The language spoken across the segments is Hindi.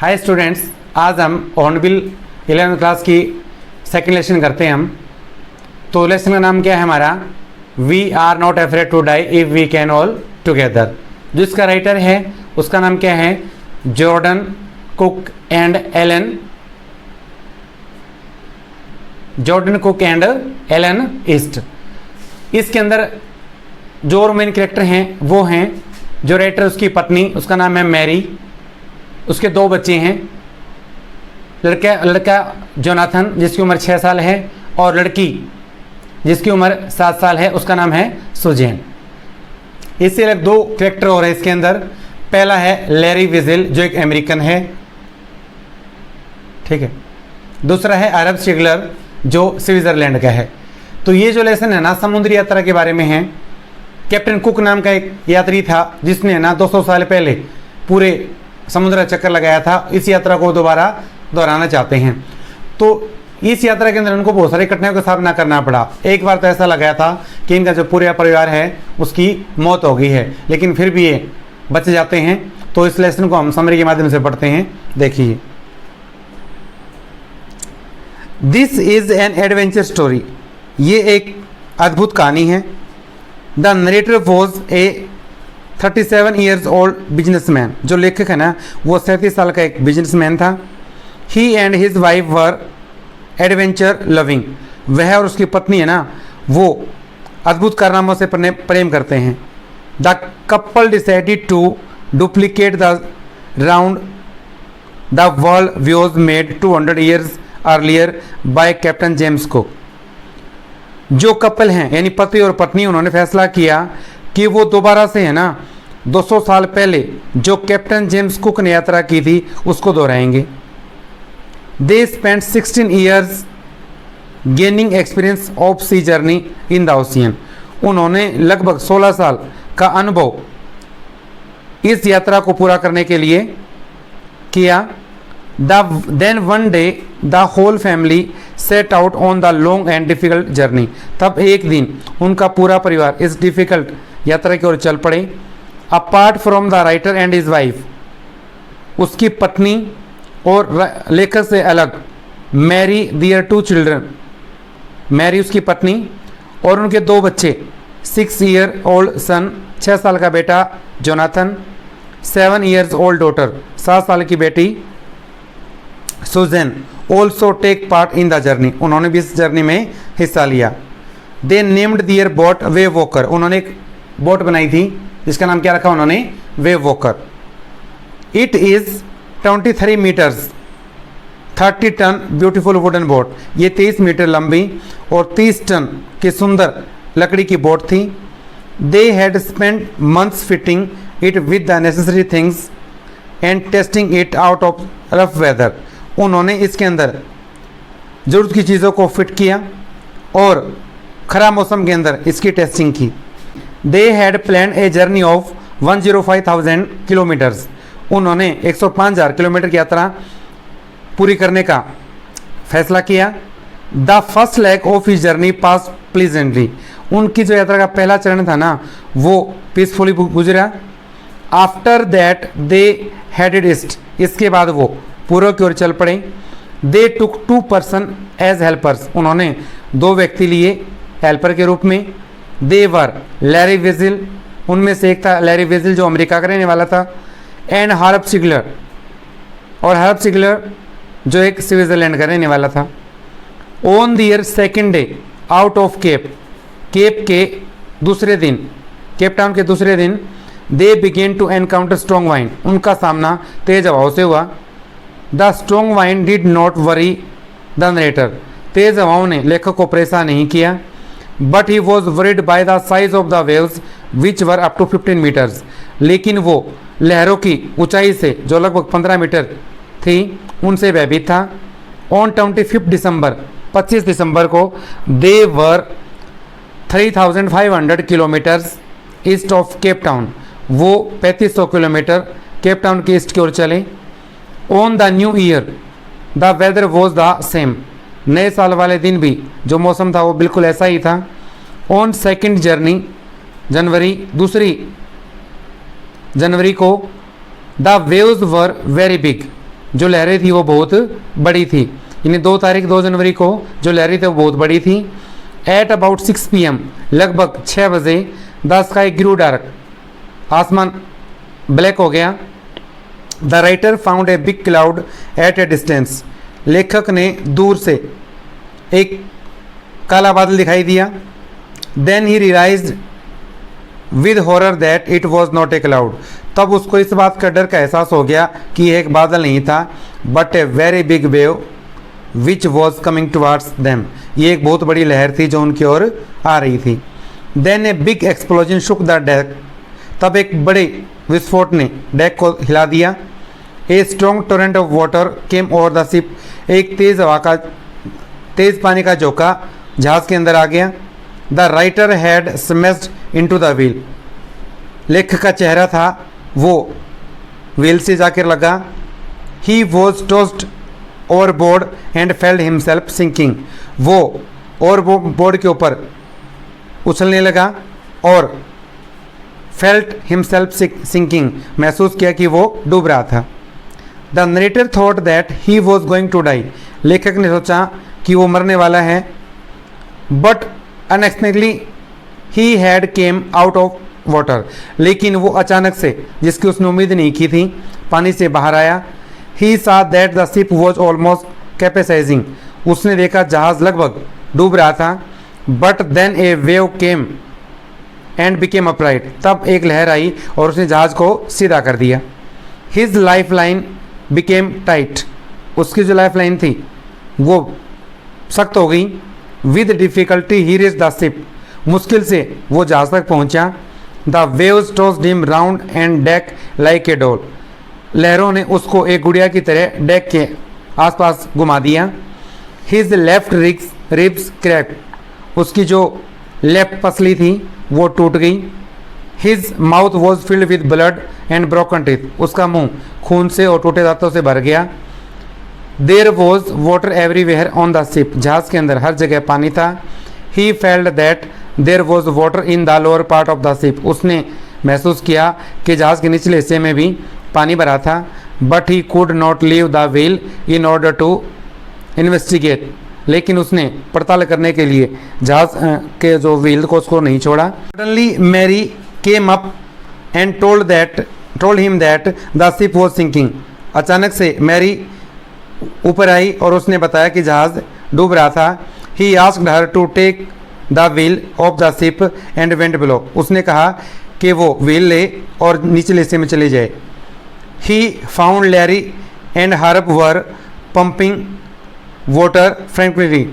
हाय स्टूडेंट्स, आज हम हॉर्नबिल 11th क्लास की सेकंड लेसन करते हैं हम। तो लेसन का नाम क्या है हमारा? We are not afraid to die if we can all together. जो इसका राइटर है उसका नाम क्या है? Jordan Cook and Alan East. इसके अंदर जो मेन कैरेक्टर हैं वो हैं, जो राइटर उसकी पत्नी, उसका नाम है मैरी, उसके दो बच्चे हैं, लड़का जोनाथन जिसकी उम्र 6 साल है और लड़की जिसकी उम्र 7 साल है, उसका नाम है सुजैन। इससे अलग दो कैरेक्टर और है इसके अंदर। पहला है लैरी विजिल जो एक अमेरिकन है, ठीक है। दूसरा है अरब शिगलर जो स्विट्जरलैंड का है। तो ये जो लेसन है ना समुद्री यात्रा के बारे में है। कैप्टन कुक नाम का एक यात्री था जिसने ना 200 साल पहले पूरे समुद्र चक्कर लगाया था। इस यात्रा को दोबारा दोहराना चाहते हैं। तो इस यात्रा के अंदर उनको बहुत सारी कठिनाइयों का सामना करना पड़ा। एक बार तो ऐसा लगाया था कि इनका जो पूरा परिवार है उसकी मौत हो गई है, लेकिन फिर भी ये बच जाते हैं। तो इस लेसन को हम समरी के माध्यम से पढ़ते हैं। देखिए, this is an adventure story. ये एक अद्भुत कहानी है। The narrator was a 37 years old businessman. जो लेखक है ना वो 37 साल का एक बिजनेसमैन था। He and his wife were adventure loving. वह और उसकी पत्नी है ना वो अद्भुत कारनामों से प्रेम करते हैं। The couple decided to duplicate the round the world views made 200 years earlier by Captain James Cook. जो कपल हैं यानी पति और पत्नी, उन्होंने फैसला किया कि वो दोबारा से है ना 200 साल पहले जो कैप्टन जेम्स कुक ने यात्रा की थी उसको दोहराएंगे। They spend 16 years gaining experience of sea journey in the ocean. उन्होंने लगभग 16 साल का अनुभव इस यात्रा को पूरा करने के लिए किया। Then one day the whole family set out on the long and difficult journey। तब एक दिन उनका पूरा परिवार इस डिफिकल्ट यात्रा की ओर चल पड़े। Apart from the writer and his wife, उसकी पत्नी और लेखक से अलग मैरी their 2 children, मैरी उसकी पत्नी और उनके 2 बच्चे, 6 year old son 6 साल का बेटा जोनाथन, 7 years old daughter 7 साल की बेटी Suzanne also take part in the journey. उन्होंने भी इस जर्नी में हिस्सा लिया। They named their boat Wave Walker. उन्होंने एक बोट बनाई थी जिसका नाम क्या रखा उन्होंने? Wave Walker. It is 23 meters 30 ton beautiful wooden boat. ये 23 मीटर लंबी और 30 टन की सुंदर लकड़ी की बोट थी। They had spend months fitting it with the necessary things and testing it out of rough weather. उन्होंने इसके अंदर ज़रूरत की चीज़ों को फिट किया और ख़राब मौसम के अंदर इसकी टेस्टिंग की। They had plan a journey of 105,000 kilometres. उन्होंने 105,000 किलोमीटर की यात्रा पूरी करने का फैसला किया। The first leg of his journey pass pleasantly. उनकी जो यात्रा का पहला चरण था ना वो पीसफुली गुजरा। After that they headed east. इसके बाद वो पूर्व की ओर चल पड़े। दे टुक 2 पर्सन एज हेल्पर्स। उन्होंने 2 व्यक्ति लिए हेल्पर के रूप में। दे वर लैरी विजिल। उनमें से एक था लैरी विजिल जो अमेरिका का रहने वाला था। एंड हर्ब शिगलर, और हर्ब शिगलर जो एक स्विट्जरलैंड का रहने वाला था। On their second day out of Cape के दूसरे दिन, केप टाउन के दूसरे दिन, they began to encounter strong wind. उनका सामना तेज हवाओं से हुआ। The strong wind did not worry the narrator. तेज हवाओं ने लेखक को परेशान नहीं किया। But he was worried by the size of the waves which were up to 15 metres. लेकिन वो लहरों की ऊंचाई से जो लगभग 15 मीटर थी उनसे भयभीत था। ऑन 25 दिसंबर 25 दिसंबर को they were 3,500 kilometers east of Cape Town. वो 3500 किलोमीटर केप टाउन के ईस्ट की ओर चले। On the new year the weather was the same. नए साल वाले दिन भी जो मौसम था वो बिल्कुल ऐसा ही था। ऑन सेकेंड जर्नी दूसरी जनवरी को the waves were very big. जो लहरें थी वो बहुत बड़ी थी, यानी 2 जनवरी को जो लहरें थी वो बहुत बड़ी थी। एट अबाउट 6 PM, लगभग 6 बजे, द स्काई ग्रू डार्क, आसमान ब्लैक हो गया। The writer found a big cloud at a distance, लेखक ने दूर से एक काला बादल दिखाई दिया। Then he realized with horror that it was not a cloud, तब उसको इस बात का डर का एहसास हो गया कि यह एक बादल नहीं था, but a very big wave which was coming towards them, ये एक बहुत बड़ी लहर थी जो उनकी ओर आ रही थी। Then a big explosion shook the deck, तब एक बड़े विस्फोट ने डेक को हिला दिया। A strong torrent of water came over the ship, एक तेज पानी का झोंका जहाज के अंदर आ गया। The writer had smashed into the wheel, लेखक का चेहरा था वो व्हील से जाकर लगा। He was tossed overboard and felt himself sinking, वो ओवरबोर्ड के ऊपर उछलने लगा और फेल्ट हिमसेल्फ सिंकिंग, महसूस किया कि वो डूब रहा था। The narrator thought that he was going to die, लेखक ने सोचा कि वो मरने वाला है। But unexpectedly he had came out of water, लेकिन वो अचानक से, जिसकी उसने उम्मीद नहीं की थी, पानी से बाहर आया। He saw that the ship was almost capsizing, उसने देखा जहाज लगभग डूब रहा था। But then a wave came and became upright, तब एक लहर आई और उसने जहाज को सीधा कर दिया। His life line became tight, उसकी जो लाइफ लाइन थी वो सख्त हो गई। With difficulty he reached the ship, मुश्किल से वो जहाज तक पहुंचा। The waves tossed him round and deck like a doll, लहरों ने उसको एक गुड़िया की तरह डेक के आसपास घुमा दिया। हिज लेफ्ट रिब्स क्रैक्ड, उसकी जो लेफ्ट पसली थी वो टूट गई। His mouth was filled with blood and broken teeth, उसका मुंह खून से और टूटे दांतों से भर गया। There was water everywhere on the ship, जहाज के अंदर हर जगह पानी था। He felt that there was water in the lower part of the ship, उसने महसूस किया कि जहाज के निचले हिस्से में भी पानी भरा था। But he could not leave the wheel in order to investigate, लेकिन उसने पड़ताल करने के लिए जहाज के जो व्हील को उसको नहीं छोड़ा। Suddenly Mary came up and told him that the ship was sinking, अचानक से मैरी ऊपर आई और उसने बताया कि जहाज डूब रहा था। He asked her to take the wheel of the ship and went below, उसने कहा कि वो व्हील ले और निचले हिस्से में चले जाए। He found Larry and herb were pumping water frankly,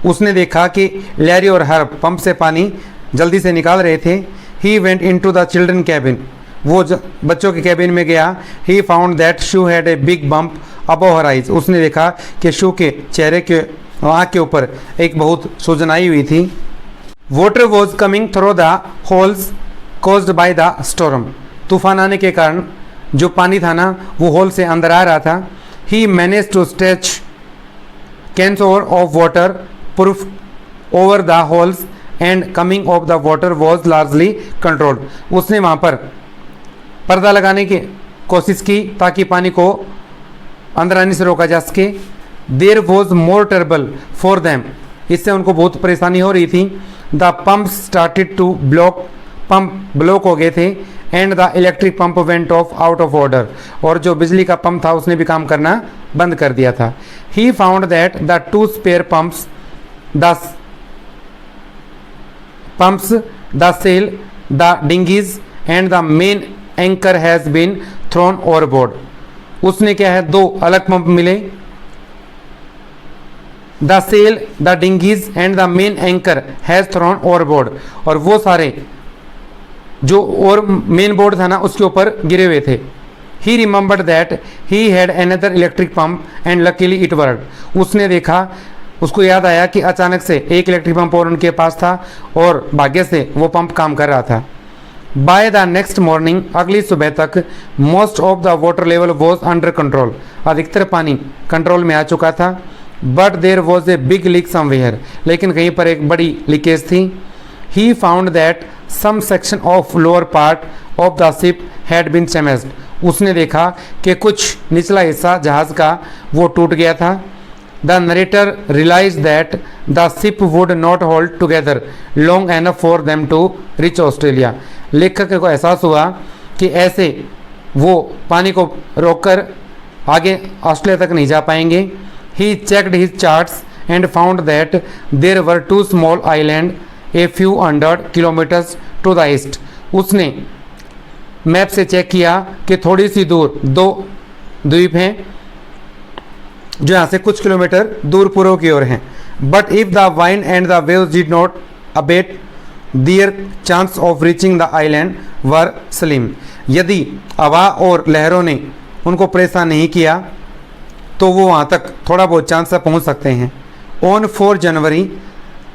उसने देखा कि लैरी और हर्ब पंप से पानी जल्दी से निकाल रहे थे। He went into the children cabin, वो बच्चों के कैबिन में गया। ही found that shoe had a big bump above her eyes, उसने देखा कि शू के चेहरे के आँख के ऊपर एक बहुत सूजन आई हुई थी। Water was coming through the holes caused by the storm, तूफान आने के कारण जो पानी था ना वो होल से अंदर आ रहा था। He manage to stretch cans of waterproof over the holes and coming of the water was largely controlled, उसने वहाँ पर पर्दा लगाने की कोशिश की ताकि पानी को अंदर आने से रोका जा सके। There was more trouble for them, इससे उनको बहुत परेशानी हो रही थी। The pump started to block, pump block हो गए थे। And the electric pump went off out of order, और जो बिजली का पंप था उसने भी काम करना बंद कर दिया था। He found that the two spare pumps the sail the dinghies and the main anchor has been thrown overboard, उसने क्या है दो अलग पंप मिले। The sail the dinghies and the main anchor has thrown overboard, और वो सारे जो और मेन बोर्ड था ना उसके ऊपर गिरे हुए थे। ही remembered that he had another electric pump and luckily it worked, उसने देखा, उसको याद आया कि अचानक से एक इलेक्ट्रिक पंप और उनके पास था और भाग्य से वो पंप काम कर रहा था। बाय द नेक्स्ट मॉर्निंग, अगली सुबह तक most of the water level was under control, अधिकतर पानी कंट्रोल में आ चुका था। But there was a big leak somewhere, लेकिन कहीं पर एक बड़ी लीकेज थी। He found that some section of lower part of the ship had been damaged, उसने देखा कि कुछ निचला हिस्सा जहाज़ का वो टूट गया था। The narrator realize that the ship would not hold together long enough for them to reach Australia. लेखक को एहसास हुआ कि ऐसे वो पानी को रोककर आगे ऑस्ट्रेलिया तक नहीं जा पाएंगे। He checked his charts and found that there were 2 small island a few 100 kilometres to the east. उसने मैप से चेक किया कि थोड़ी सी दूर 2 द्वीप हैं जो यहाँ से कुछ किलोमीटर दूर पूर्व की ओर हैं। But if the wind and the waves did not abate there chance of reaching the island were slim. यदि हवा और लहरों ने उनको परेशान नहीं किया तो वो वहाँ तक थोड़ा बहुत चांस से पहुँच सकते हैं। On 4 January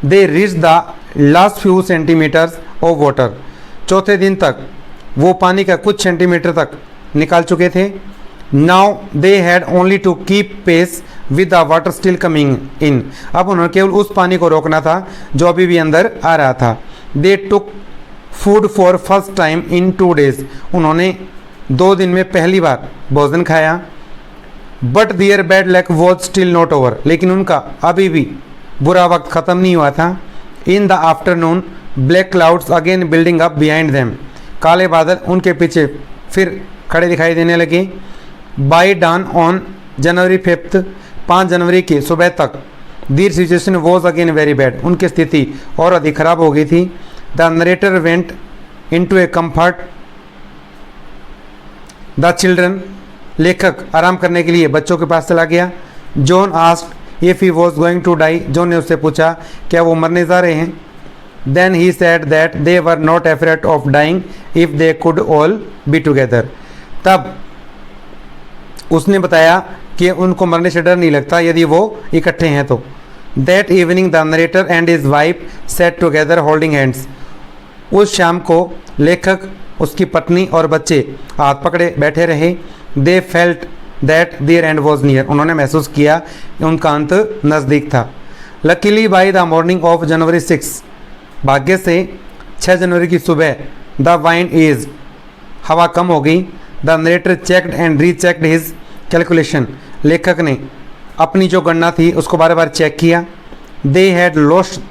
they reach the last few centimeters of water. चौथे दिन तक वो पानी का कुछ सेंटीमीटर तक निकाल चुके थे। Now they had only to keep pace with the water still coming in. अब उन्होंने केवल उस पानी को रोकना था जो अभी भी अंदर आ रहा था। They took food for first time in 2 days. उन्होंने 2 दिन में पहली बार भोजन खाया। But their bad luck was still not over. लेकिन उनका अभी भी बुरा वक्त ख़त्म नहीं हुआ था। In the afternoon black clouds again building up behind them. काले बादल उनके पीछे फिर खड़े दिखाई देने लगे। बाई डान ऑन जनवरी 5, 5 जनवरी की सुबह तक their situation was again very bad. उनकी स्थिति और अधिक खराब हो गई थी। The narrator went in to a comfort the children. लेखक आराम करने के लिए बच्चों के पास चला गया। John asked if he was going to die. John ने उससे पूछा क्या वो मरने जा रहे हैं। Then he said that they were not afraid of dying if they could all be together. तब उसने बताया कि उनको मरने से डर नहीं लगता यदि वो इकट्ठे हैं तो। That evening the narrator and his wife set together holding hands. उस शाम को लेखक, उसकी पत्नी और बच्चे हाथ पकड़े बैठे रहे। They felt that their end was near. उन्होंने महसूस किया कि उनका अंत नज़दीक था। Luckily by the morning of January 6, भाग्य से 6 जनवरी की सुबह, द वाइंड इज, हवा कम हो गई। The narrator checked and rechecked his calculation. लेखक ने अपनी जो गणना थी उसको बार बार चेक किया। They had lost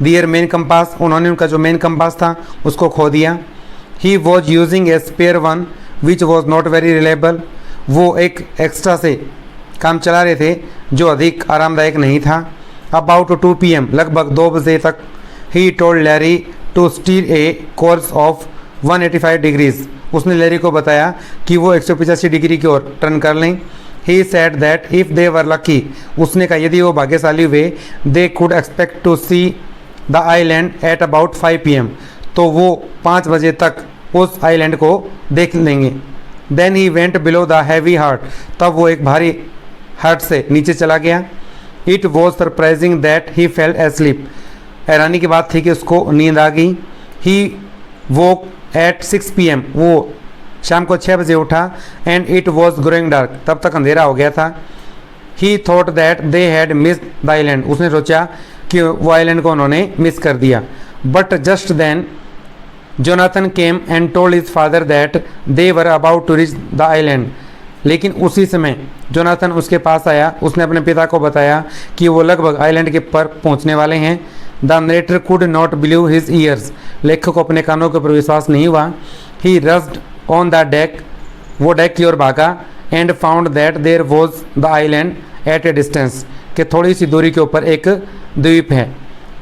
their main compass. उन्होंने उनका जो मेन कंपास था उसको खो दिया। He was using a spare one which was not very reliable. वो एक एक्स्ट्रा से काम चला रहे थे जो अधिक आरामदायक नहीं था। अबाउट 2 PM, लगभग 2 बजे तक, he told Larry to steer a course of 185 degrees. उसने लैरी को बताया कि वो 185 डिग्री की ओर टर्न कर लें। He said that if they were lucky, उसने कहा यदि वो भाग्यशाली हुए, they could expect to see the island at about 5 PM, तो वो 5 बजे तक उस आइलैंड को देख लेंगे। Then he went below the heavy heart, तब वो एक भारी हार्ट से नीचे चला गया। It was surprising that he fell asleep, हैरानी की बात थी कि उसको नींद आ गई। ही वोक एट 6 PM, वो शाम को 6 बजे उठा। And it was growing dark, तब तक अंधेरा हो गया था। ही thought that they had missed the island, उसने सोचा कि वो आइलैंड को उन्होंने मिस कर दिया। But just then Jonathan came and told his father that they were about to reach the island. लेकिन उसी समय जोनाथन उसके पास आया, उसने अपने पिता को बताया कि वो लगभग आइलैंड के पर पहुंचने वाले हैं। The narrator could not believe his ears, लेखक को अपने कानों के ऊपर विश्वास नहीं हुआ। He rushed on the deck, वो डेक की ओर भागा। And found that there was the island at a distance, कि थोड़ी सी दूरी के ऊपर एक द्वीप है।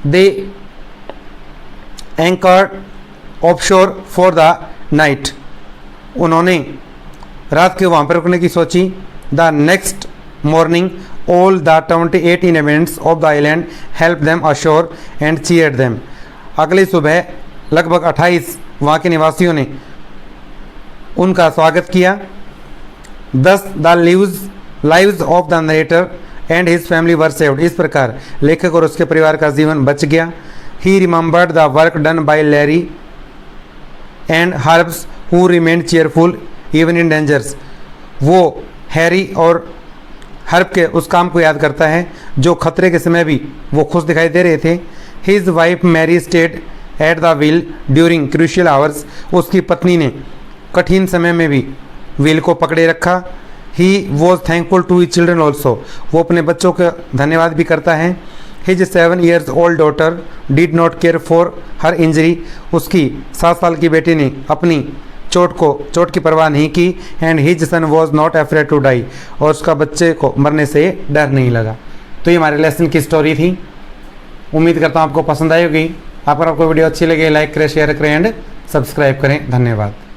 They anchored offshore for the night, उन्होंने रात के वहाँ पर रुकने की सोची। The next morning all the 28 inhabitants of the island help them assure and cheered them. अगली सुबह लगभग 28 वहाँ के निवासियों ने उनका स्वागत किया। दस the lives of the narrator and his family were saved, इस प्रकार लेखक और उसके परिवार का जीवन बच गया। ही remembered the work done by Larry and herbs who remained cheerful even in dangers, वो हैरी और हर्ब के उस काम को याद करता है जो खतरे के समय भी वो खुश दिखाई दे रहे थे। His wife Mary stayed at the wheel during crucial hours, उसकी पत्नी ने कठिन समय में भी व्हील को पकड़े रखा। He was thankful to his children also, वो अपने बच्चों का धन्यवाद भी करता है। His 7 years old daughter did not care for her injury, उसकी 7 साल की बेटी ने अपनी चोट की परवाह नहीं की। And his son was not afraid to die, और उसका बच्चे को मरने से डर नहीं लगा। तो ये हमारे लेसन की स्टोरी थी। उम्मीद करता हूँ आपको पसंद आई होगी। अगर आपको वीडियो अच्छी लगे लाइक करें, शेयर करें एंड सब्सक्राइब करें। धन्यवाद।